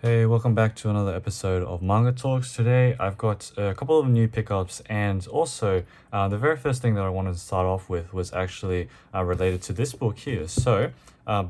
Hey, welcome back to another episode of Manga Talks. Today I've got a couple of new pickups, and also the very first thing that I wanted to start off with was actually related to this book here. So,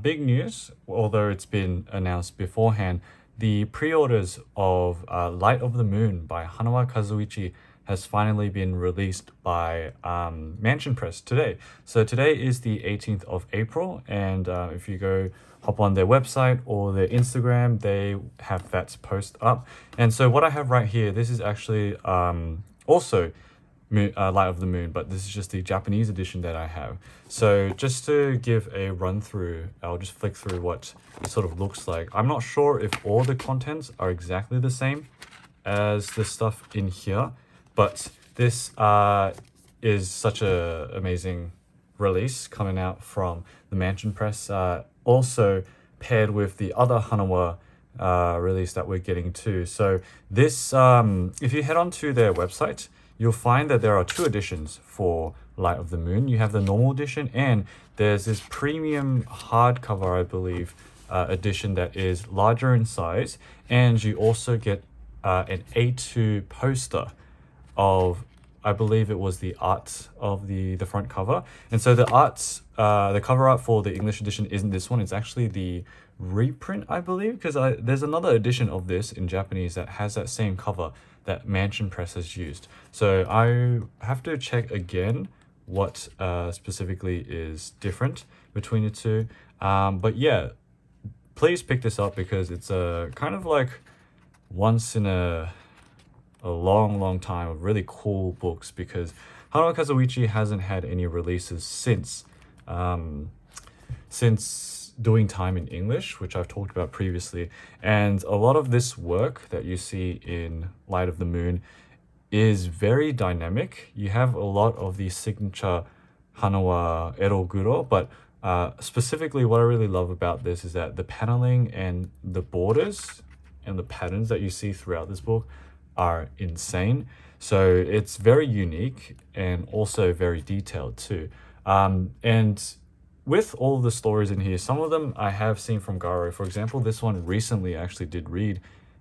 big news, although it's been announced beforehand, the pre-orders of Light of the Moon by Hanawa Kazuichi has finally been released by Mansion Press today. So today is the 18th of April, and if you go hop on their website or their Instagram, they have that post up. And so what I have right here, this is actually also Light of the Moon, but this is just the Japanese edition that I have. So just to give a run through, I'll just flick through what it sort of looks like. I'm not sure if all the contents are exactly the same as the stuff in here, but this is such a amazing release coming out from the Mansion Press, also paired with the other Hanawa release that we're getting too. So this, if you head on to their website, you'll find that there are two editions for Light of the Moon. You have the normal edition, and there's this premium hardcover, I believe, edition that is larger in size, and you also get an A2 poster of, I believe it was the art of the front cover. And so the cover art for the English edition isn't this one, it's actually the reprint, I believe, because there's another edition of this in Japanese that has that same cover that Mansion Press has used. So I have to check again what specifically is different between the two. But yeah, please pick this up because it's a kind of like once in a long time of really cool books, because Hanawa Kazuichi hasn't had any releases since doing time in English, which I've talked about previously. And a lot of this work that you see in Light of the Moon is very dynamic. You have a lot of the signature Hanawa eroguro, but specifically what I really love about this is that the paneling and the borders and the patterns that you see throughout this book are insane. So it's very unique and also very detailed too. And with all of the stories in here, some of them I have seen from Garo. For example, this one recently actually did read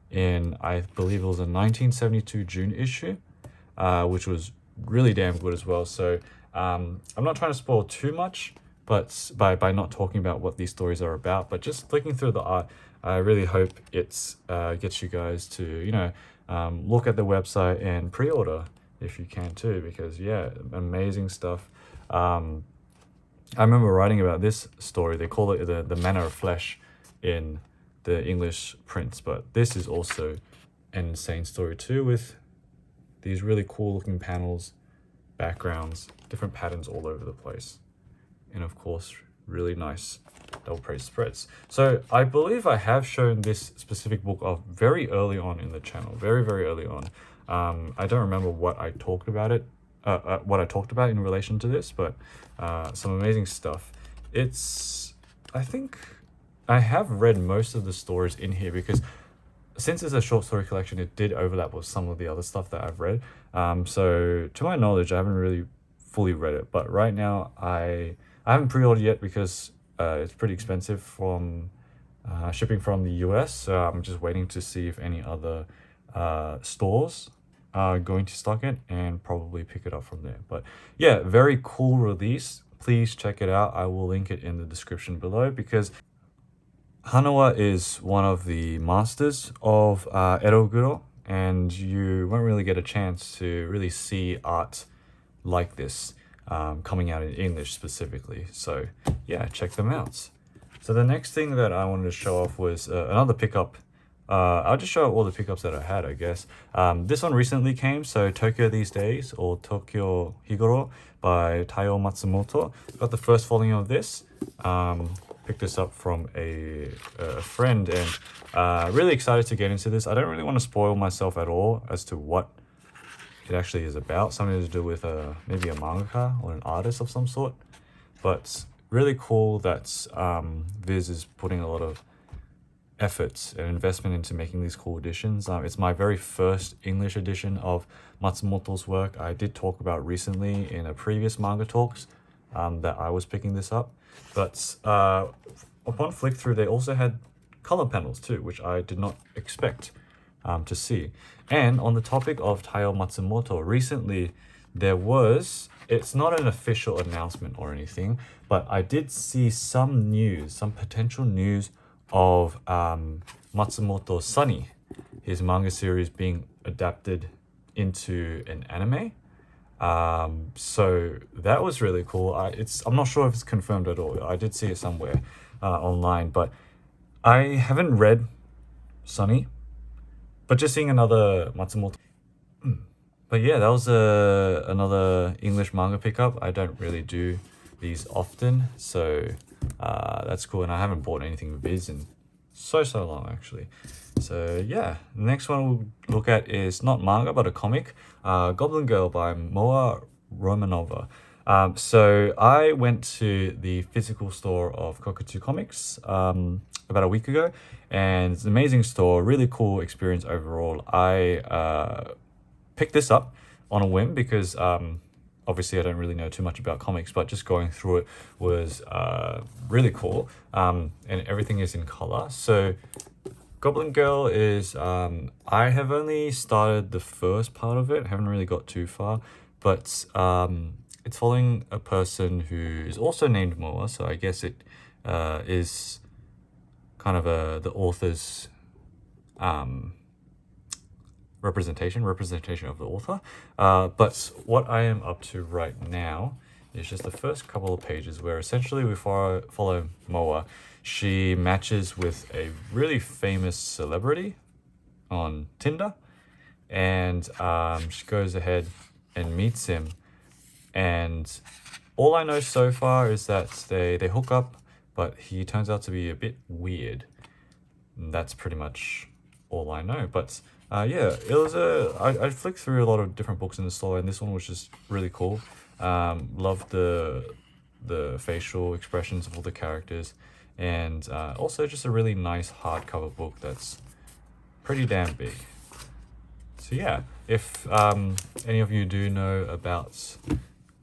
in, I believe it was a 1972 June issue, which was really damn good as well. So I'm not trying to spoil too much, but by not talking about what these stories are about, but just flicking through the art, I really hope it's gets you guys to, look at the website and pre-order if you can too, because yeah, amazing stuff. I remember writing about this story. They call it the Manner of Flesh in the English prints, but this is also an insane story too, with these really cool looking panels, backgrounds, different patterns all over the place, and of course really nice double page spreads. So I believe I have shown this specific book off very early on in the channel, very early on. I don't remember what I talked about in relation to this, but some amazing stuff. I think I have read most of the stories in here, because since it's a short story collection, it did overlap with some of the other stuff that I've read. So to my knowledge, I haven't really fully read it, but right now I haven't pre-ordered yet because it's pretty expensive from shipping from the US. So I'm just waiting to see if any other stores are going to stock it and probably pick it up from there. But yeah, very cool release. Please check it out. I will link it in the description below, because Hanawa is one of the masters of eroguro, and you won't really get a chance to really see art like this coming out in English specifically. So yeah, check them out. So the next thing that I wanted to show off was another pickup. I'll just show all the pickups that I had, I guess. This one recently came, so Tokyo These Days, or Tokyo Higoro by Taiyo Matsumoto. Got the first volume of this. Picked this up from a friend, and really excited to get into this. I don't really want to spoil myself at all as to what it actually is about. Something to do with maybe a mangaka or an artist of some sort. But really cool that Viz is putting a lot of effort and investment into making these cool editions. It's my very first English edition of Matsumoto's work. I did talk about recently in a previous manga talks that I was picking this up. But upon flick through, they also had color panels too, which I did not expect to see. And on the topic of Taiyo Matsumoto, recently there was, it's not an official announcement or anything, but I did see some news, some potential news of Matsumoto Sunny, his manga series being adapted into an anime. So that was really cool. I'm not sure if it's confirmed at all. I did see it somewhere online, but I haven't read Sunny, but just seeing another Matsumoto. But yeah, that was another English manga pickup. I don't really do these often, so that's cool. And I haven't bought anything Viz in so long actually. So yeah, the next one we'll look at is not manga but a comic, Goblin Girl by Moa Romanova. So I went to the physical store of Kokutsu Comics about a week ago, and it's an amazing store, really cool experience overall. I picked this up on a whim because obviously I don't really know too much about comics, but just going through it was really cool, and everything is in color. So Goblin Girl is, I have only started the first part of it, haven't really got too far, but it's following a person who is also named Moa, so I guess it is kind of the author's representation of the author. But what I am up to right now is just the first couple of pages where essentially we follow Moa. She matches with a really famous celebrity on Tinder, and she goes ahead and meets him. And all I know so far is that they hook up, but he turns out to be a bit weird. And that's pretty much all I know. But yeah, it was I flicked through a lot of different books in the store, and this one was just really cool. Loved the facial expressions of all the characters, and also just a really nice hardcover book that's pretty damn big. So yeah, if any of you do know about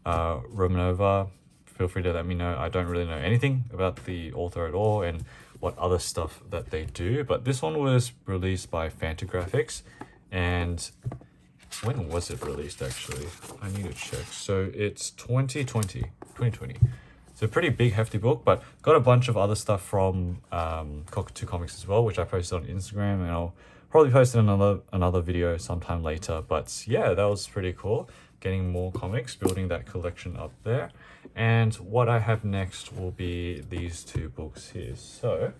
Romanova, feel free to let me know. I don't really know anything about the author at all and what other stuff that they do, but this one was released by Fantagraphics. And when was it released actually? I need to check. So it's 2020. It's a pretty big hefty book, but got a bunch of other stuff from Kokutsu Comics as well, which I posted on Instagram, and I'll probably post in another video sometime later. But yeah, that was pretty cool, getting more comics, building that collection up there. And what I have next will be these two books here. So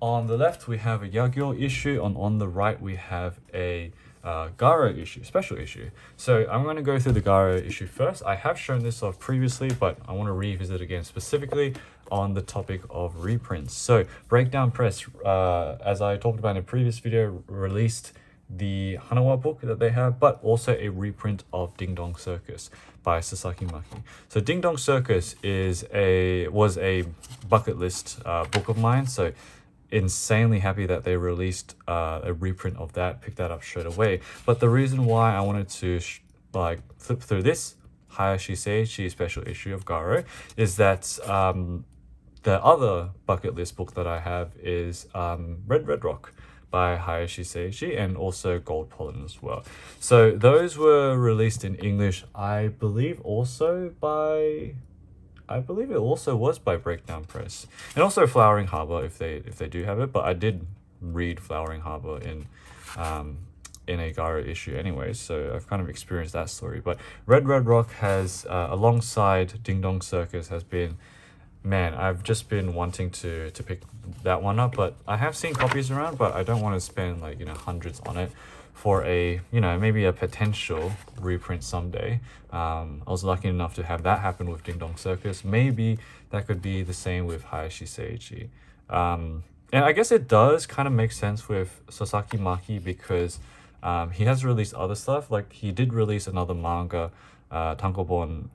on the left we have a Yagyo issue, and on the right we have a Garo issue, special issue. So I'm going to go through the Garo issue first. I have shown this off previously, but I want to revisit again specifically on the topic of reprints. So Breakdown Press, as I talked about in a previous video, released the Hanawa book that they have, but also a reprint of Ding Dong Circus by Sasaki Maki. So Ding Dong Circus was a bucket list book of mine, so insanely happy that they released a reprint of that, picked that up straight away. But the reason why I wanted to flip through this Hayashi Seiichi special issue of Garo is that the other bucket list book that I have is Red Rock by Hayashi Seiichi, and also Gold Pollen as well. So those were released in English, I believe it also was by Breakdown Press, and also Flowering Harbor if they do have it. But I did read Flowering Harbor in a Garo issue anyway, so I've kind of experienced that story. But Red Rock has alongside Ding Dong Circus has been, man, I've just been wanting to pick that one up, but I have seen copies around, but I don't want to spend hundreds on it for a maybe a potential reprint someday. I was lucky enough to have that happen with Ding Dong Circus. Maybe that could be the same with Hayashi Seiichi. And I guess it does kind of make sense with Sasaki Maki because he has released other stuff. Like he did release another manga, Tankobon,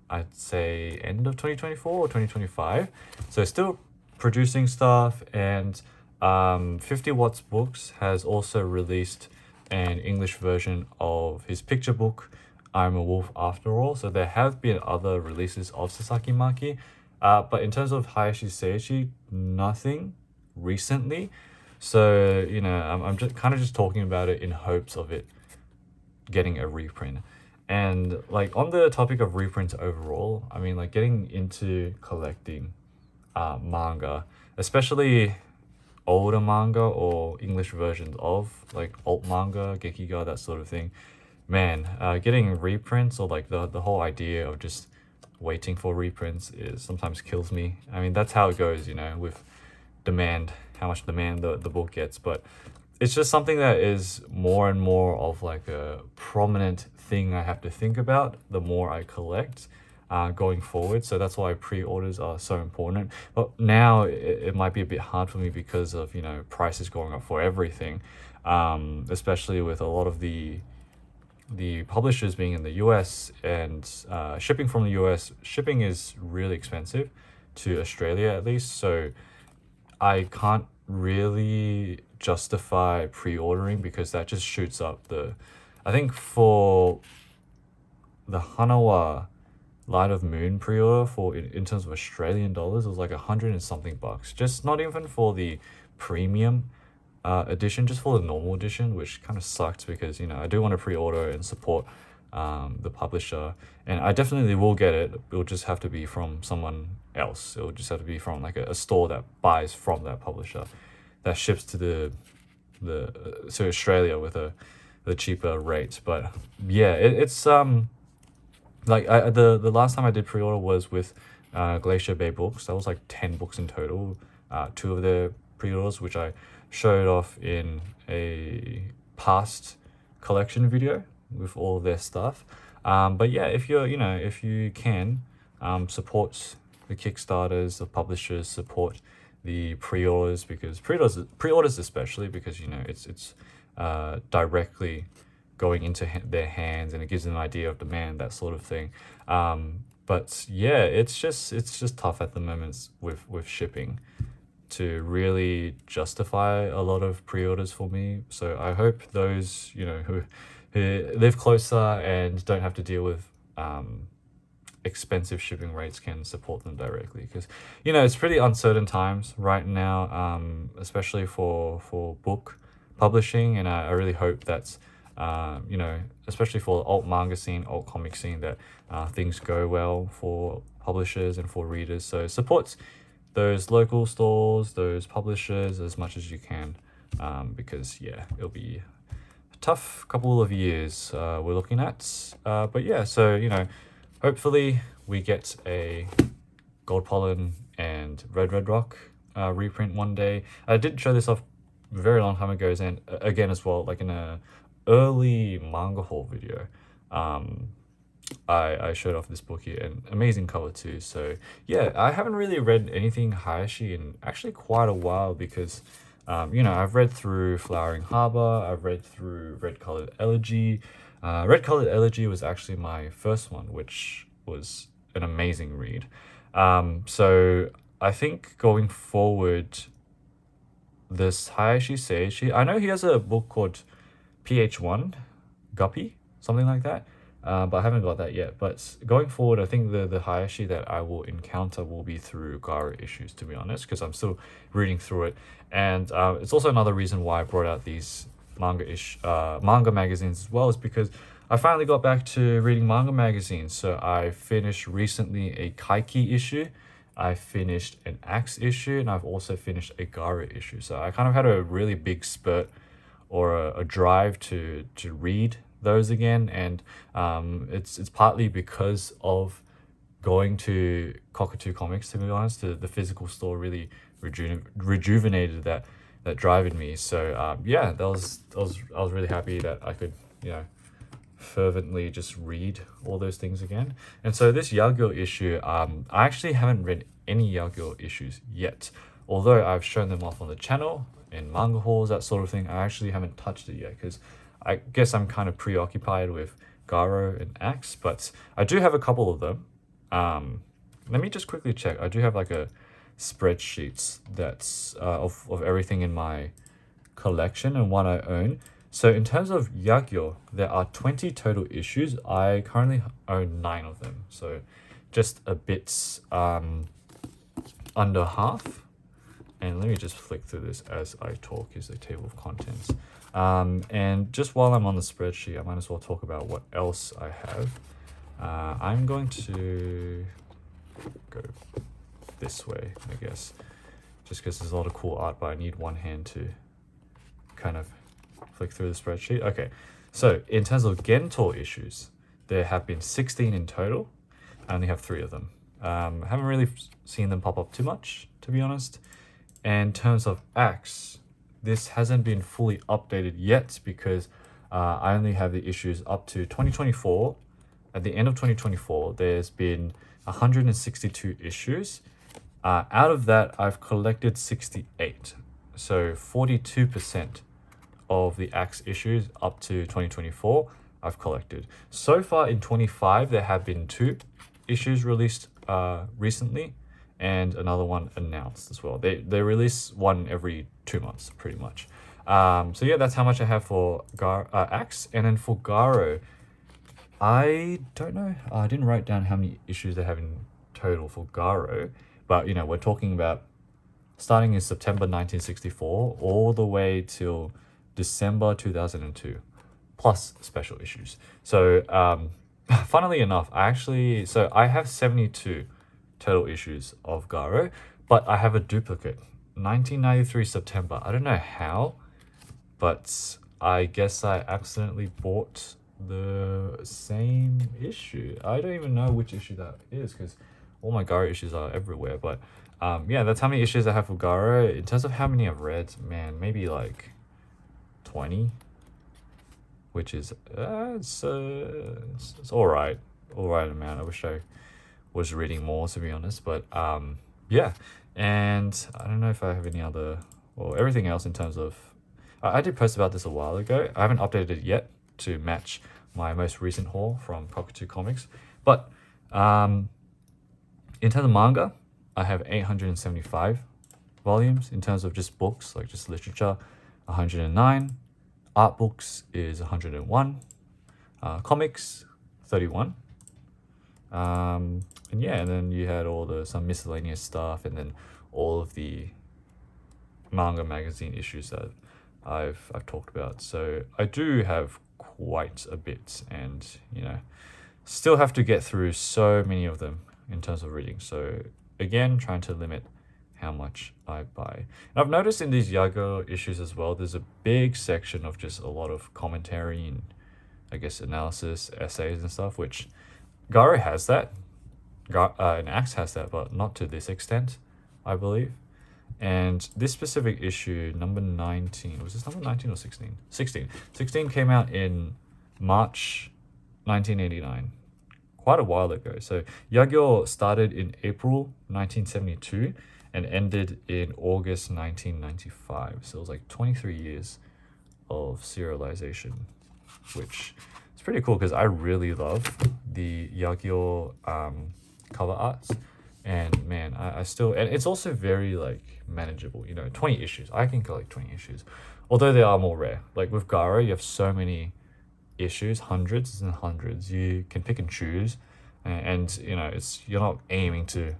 I'd say end of 2024 or 2025. So still producing stuff, and 50 Watts Books has also released an English version of his picture book, I'm a Wolf After All. So there have been other releases of Sasaki Maki. But in terms of Hayashi Seiichi, nothing recently. So, you know, I'm just kind of just talking about it in hopes of it getting a reprint. And like on the topic of reprints overall, I mean, like getting into collecting manga, especially older manga or English versions of like alt manga, Gekiga, that sort of thing. Man, getting reprints or like the whole idea of just waiting for reprints is sometimes kills me. I mean, that's how it goes, you know, with demand, how much demand the book gets. But it's just something that is more and more of like a prominent thing I have to think about the more I collect going forward. So that's why pre-orders are so important. But now it might be a bit hard for me because of, you know, prices going up for everything, especially with a lot of the publishers being in the US and shipping from the US. Shipping is really expensive to Australia at least. So I can't really justify pre-ordering because that just shoots up the, I think for the Hanawa Light of Moon pre-order for in terms of Australian dollars, it was like 100 and something bucks. Just not even for the premium edition, just for the normal edition, which kind of sucked because, you know, I do want to pre-order and support the publisher, and I definitely will get it. It'll just have to be from someone else. It'll just have to be from like a store that buys from that publisher, that ships to to Australia with the cheaper rate. But yeah, it's like the last time I did pre-order was with Glacier Bay Books. That was like 10 books in total. Two of their pre-orders, which I showed off in a past collection video with all of their stuff. But yeah, if you're, you know, if you can support the Kickstarters, the publishers, support the pre-orders, because pre-orders especially because, you know, it's directly going into their hands and it gives them an idea of demand, that sort of thing. But yeah, it's just tough at the moment with shipping to really justify a lot of pre-orders for me. So I hope those, you know, who live closer and don't have to deal with expensive shipping rates can support them directly, because, you know, it's pretty uncertain times right now, especially for book publishing, and I really hope that's you know, especially for the alt manga scene, alt comic scene, that things go well for publishers and for readers. So support those local stores, those publishers as much as you can, because yeah, it'll be a tough couple of years we're looking at. But yeah, so, you know, hopefully we get a Gold Pollen and Red Rock reprint one day. I did show this off a very long time ago, and again as well, like in a early manga haul video. I showed off this book here, and amazing cover too. So yeah, I haven't really read anything Hayashi in actually quite a while because you know, I've read through Flowering Harbor, I've read through Red Colored Elegy. Red Colored Elegy was actually my first one, which was an amazing read. So I think going forward, this Hayashi Seiichi, I know he has a book called PH1 Guppy, something like that, but I haven't got that yet. But going forward, I think the Hayashi that I will encounter will be through Garo issues, to be honest, because I'm still reading through it. And it's also another reason why I brought out these manga magazines as well, is because I finally got back to reading manga magazines. So I finished recently a Kaiki issue, I finished an Axe issue, and I've also finished a Garo issue. So I kind of had a really big spurt or a drive to read those again, and it's partly because of going to Cockatoo Comics, to be honest. The physical store really rejuvenated that drive in me. So yeah, I was really happy that I could, you know, fervently just read all those things again. And so this Yagyo issue, I actually haven't read any Yagyo issues yet, although I've shown them off on the channel in manga hauls, that sort of thing. I actually haven't touched it yet because I guess I'm kind of preoccupied with Garo and Axe, but I do have a couple of them. Let me just quickly check. I do have like a spreadsheet that's of everything in my collection and one I own. So in terms of Yagyo, there are 20 total issues. I currently own 9 of them. So just a bit under half. And let me just flick through this as I talk. Is the table of contents. And just while I'm on the spreadsheet, I might as well talk about what else I have. I'm going to go this way, I guess, just because there's a lot of cool art, but I need one hand to kind of flick through the spreadsheet. Okay, so in terms of Gento issues, there have been 16 in total. I only have 3 of them. Haven't really seen them pop up too much, to be honest. And in terms of acts, this hasn't been fully updated yet because I only have the issues up to 2024. At the end of 2024, there's been 162 issues. Out of that, I've collected 68. So 42% of the acts issues up to 2024 I've collected. So far in 25, there have been 2 issues released recently, and another one announced as well. They release one every 2 months, pretty much. So yeah, that's how much I have for acts. And then for Garo, I don't know. I didn't write down how many issues they have in total for Garo, but you know, we're talking about starting in September 1964 all the way till December 2002, plus special issues. So funnily enough, I have 72 total issues of Garo, but I have a duplicate. 1993 September. I don't know how, but I guess I accidentally bought the same issue. I don't even know which issue that is because all my Garo issues are everywhere. But yeah, that's how many issues I have for Garo. In terms of how many I've read, man, maybe like 20, which is it's all right amount. I wish I was reading more, to be honest, but yeah. And I don't know if I have any other or everything else in terms of I did post about this a while ago. I haven't updated it yet to match my most recent haul from Cockatoo Comics, but in terms of manga, I have 875 volumes. In terms of just books, like just literature, 109. Art books is 101. Comics, 31. And yeah, and then you had some miscellaneous stuff, and then all of the manga magazine issues that I've talked about. So I do have quite a bit, and you know, still have to get through so many of them in terms of reading. So again, trying to limit how much I buy. And I've noticed in these Yagyo issues as well, there's a big section of just a lot of commentary and I guess analysis, essays and stuff, which Garo has that. And Axe has that, but not to this extent, I believe. And this specific issue, number 19, was this number 19 or 16? 16. 16 came out in March 1989, quite a while ago. So Yagyo started in April 1972 and ended in August 1995. So it was like 23 years of serialization, which is pretty cool because I really love the Yagyo cover arts. And man, I still, and it's also very like manageable, you know, 20 issues. I can collect 20 issues, although they are more rare. Like with Garo, you have so many issues, hundreds and hundreds. You can pick and choose, and you know, you're not aiming to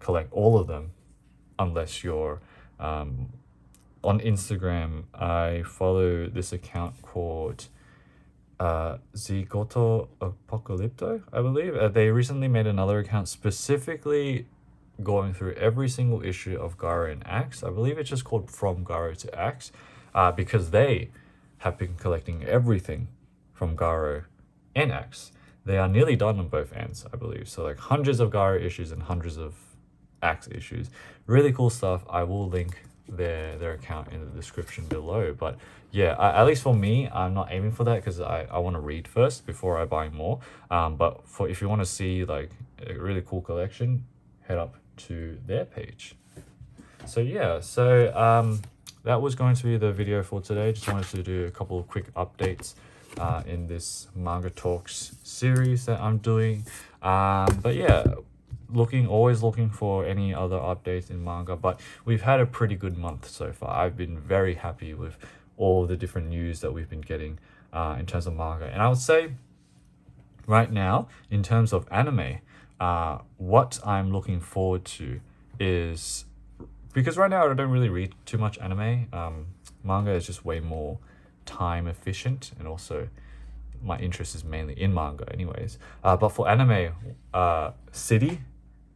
collect all of them unless you're on Instagram. I follow this account called Zigoto Apocalypto, I believe. They recently made another account specifically going through every single issue of Garo and Axe. I believe it's just called From Garo to Axe, because they have been collecting everything from Garo and Axe. They are nearly done on both ends, I believe. So like hundreds of Garo issues and hundreds of Axe issues. Really cool stuff. I will link their account in the description below. But yeah, at least for me, I'm not aiming for that because I want to read first before I buy more. But if you want to see like a really cool collection, head up to their page. So yeah, that was going to be the video for today. Just wanted to do a couple of quick updates in this Manga Talks series that I'm doing. But yeah, always looking for any other updates in manga, but we've had a pretty good month so far. I've been very happy with all the different news that we've been getting in terms of manga. And I would say right now, in terms of anime, what I'm looking forward to is, because right now I don't really read too much anime. Manga is just way more time efficient, and also my interest is mainly in manga anyways. But for anime, City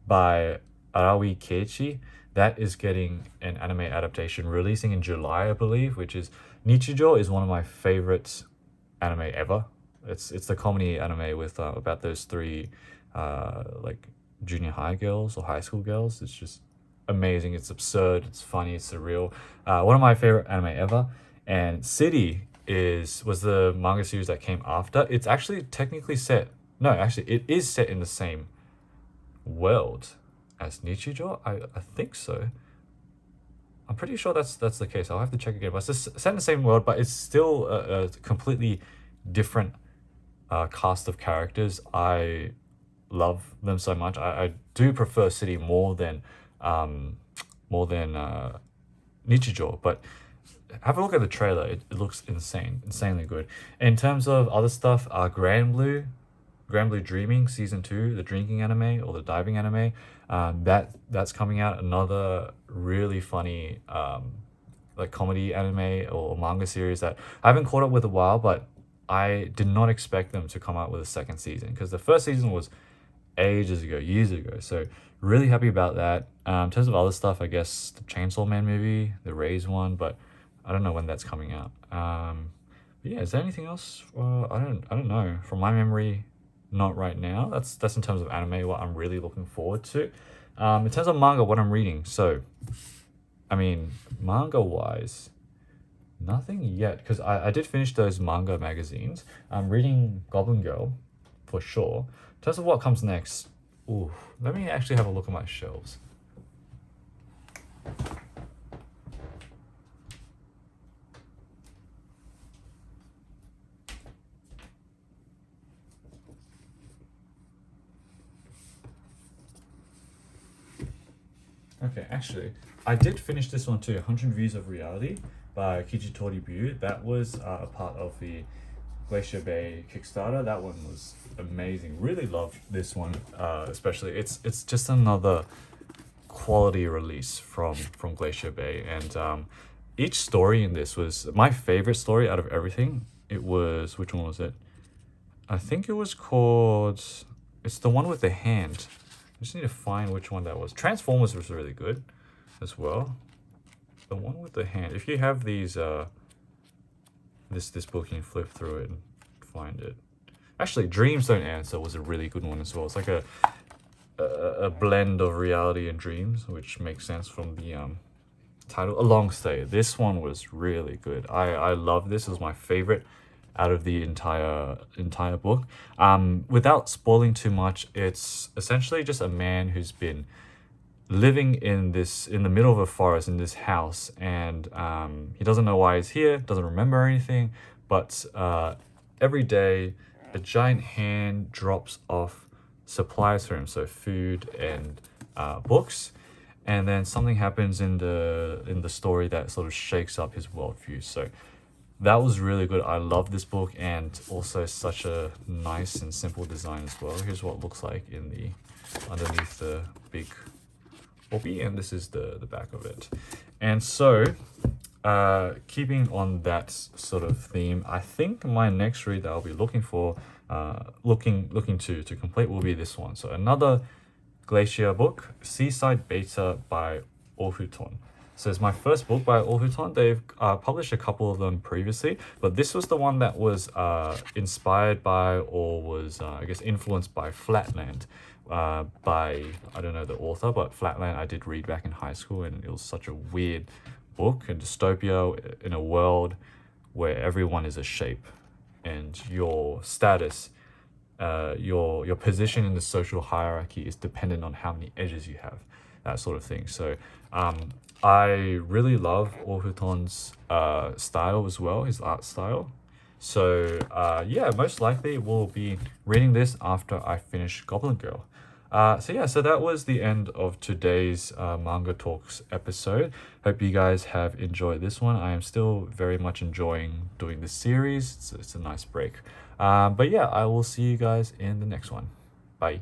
by Arawi Keiichi, that is getting an anime adaptation releasing in July, I believe, which is Nichijo is one of my favorite anime ever. It's the comedy anime with about those three like junior high girls or high school girls. It's just amazing. It's absurd, it's funny, it's surreal. One of my favorite anime ever. And City was the manga series that came after. It's actually technically set, no, actually it is set in the same world as Nichijo. I think so. I'm pretty sure that's the case. I'll have to check again. But it's just set in the same world, but it's still a completely different cast of characters. I love them so much. I do prefer City more than Nichijo, but have a look at the trailer. It looks insanely good. In terms of other stuff, Grand Blue Dreaming Season 2, the drinking anime or the diving anime, that's coming out. Another really funny like comedy anime or manga series that I haven't caught up with a while, but I did not expect them to come out with a second season, because the first season was ages ago, years ago. So really happy about that. In terms of other stuff, I guess the Chainsaw Man movie, the Rays one, but I don't know when that's coming out. But yeah, is there anything else? I don't know. From my memory, not right now. That's in terms of anime, what I'm really looking forward to. In terms of manga, what I'm reading. So, I mean, manga wise, nothing yet, because I did finish those manga magazines. I'm reading Goblin Girl for sure. In terms of what comes next, ooh, let me actually have a look at my shelves. Okay, actually, I did finish this one too, 100 Views of Reality by Kijitori. That was a part of the Glacier Bay Kickstarter. That one was amazing. Really loved this one, especially. It's just another quality release from Glacier Bay, and each story in this was my favorite story out of everything. It was, which one was it? I think it was called, it's the one with the hand. I just need to find which one that was. Transformers was really good as well. The one with the hand. If you have these, this book, you can flip through it and find it. Actually, Dreams Don't Answer was a really good one as well. It's like a blend of reality and dreams, which makes sense from the title. A Long Stay. This one was really good. I love this. It was my favorite out of the entire book. Without spoiling too much, it's essentially just a man who's been living in the middle of a forest in this house, and he doesn't know why he's here, doesn't remember anything, but every day a giant hand drops off supplies for him, so food and books, and then something happens in the story that sort of shakes up his worldview. So that was really good. I love this book, and also such a nice and simple design as well. Here's what it looks like in underneath the big obi, and this is the back of it. And so keeping on that sort of theme, I think my next read that I'll be looking for, looking to complete will be this one. So another Glacier book, Seaside Beta by Ohuton. So it's my first book by ohuton. They've published a couple of them previously, but this was the one that was inspired by, or was I guess influenced by, Flatland, by, I don't know the author, but Flatland I did read back in high school, and it was such a weird book, a dystopia in a world where everyone is a shape, and your status, your position in the social hierarchy is dependent on how many edges you have, that sort of thing. So I really love Ohuton's style as well, his art style. So yeah, most likely we'll be reading this after I finish Goblin Girl. So yeah, so that was the end of today's Manga Talks episode. Hope you guys have enjoyed this one. I am still very much enjoying doing this series. It's a nice break. But yeah, I will see you guys in the next one. Bye.